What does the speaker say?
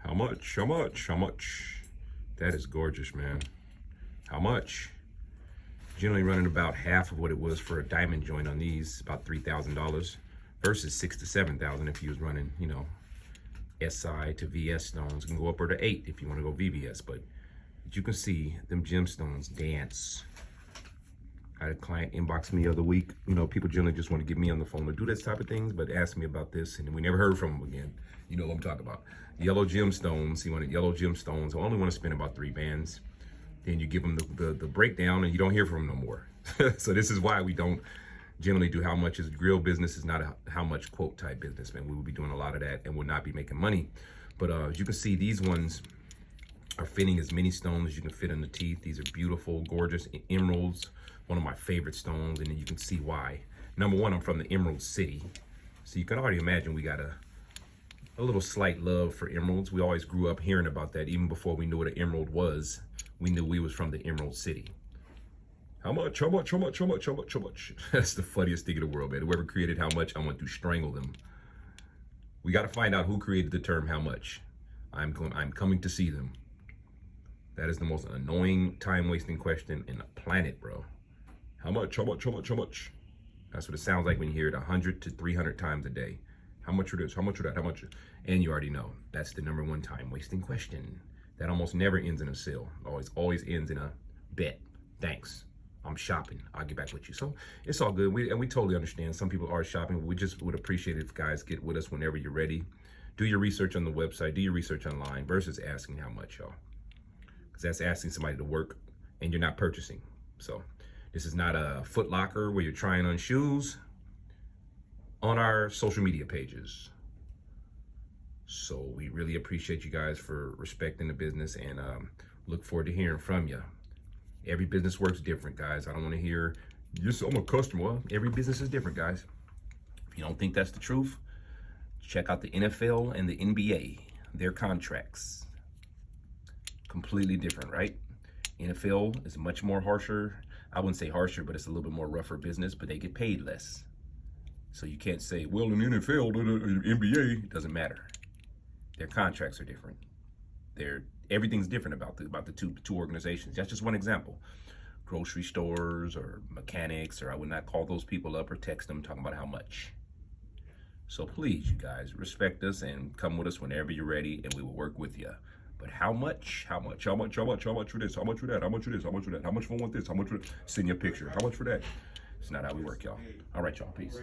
How much? How much? How much? That is gorgeous, man. How much? Generally running about half of what it was for a diamond joint on these, about $3,000 versus $6,000 to $7,000 if you was running, you know, SI to VS stones. You can go upward to 8 if you want to go VVS, but you can see them gemstones dance. I had a client inbox me the other week. You know, people generally just want to get me on the phone to do this type of things, but ask me about this, and we never heard from them again. You know what I'm talking about. Yellow gemstones. He wanted yellow gemstones. I only want to spend about 3 bands. Then you give them the breakdown, and you don't hear from them no more. So this is why we don't generally do how much. Is grill business is not a how much quote type business, man. We will be doing a lot of that and will not be making money. But as you can see, these ones are fitting as many stones as you can fit in the teeth. These are beautiful, gorgeous emeralds. One of my favorite stones, and then you can see why. Number one, I'm from the Emerald City. So you can already imagine we got a little slight love for emeralds. We always grew up hearing about that. Even before we knew what an emerald was, we knew we was from the Emerald City. How much, how much, how much, how much, how much, how much? That's the funniest thing in the world, man. Whoever created how much, I want to strangle them. We got to find out who created the term how much. I'm coming to see them. That is the most annoying, time-wasting question in the planet, bro. How much, how much, how much, how much? That's what it sounds like when you hear it 100 to 300 times a day. How much of this? How much of that? How much? And you already know that's the #1 time-wasting question. That almost never ends in a sale. Always ends in a bet. Thanks. I'm shopping. I'll get back with you. So it's all good. We totally understand. Some people are shopping. We just would appreciate it if guys get with us whenever you're ready. Do your research on the website. Do your research online versus asking how much, y'all. Because that's asking somebody to work and you're not purchasing. So this is not a Foot Locker where you're trying on shoes. On our social media pages. So we really appreciate you guys for respecting the business, and look forward to hearing from you. Every business works different, guys. I don't want to hear, yes, I'm a customer. Well, every business is different, guys. If you don't think that's the truth, check out the NFL and the NBA. Their contracts. Completely different, right? NFL is much more harsher. I wouldn't say harsher, but it's a little bit more rougher business, but they get paid less. So you can't say, well, in the NFL, the NBA, it doesn't matter. Their contracts are different. Everything's different about the two organizations. That's just one example. Grocery stores or mechanics, or I would not call those people up or text them talking about how much. So please, you guys, respect us and come with us whenever you're ready, and we will work with you. But how much? How much? How much? How much? How much for this? How much for that? How much for this? How much for that? How much for one this? How much for send you a picture? How much for that? It's not how we work, y'all. All right, y'all. Peace.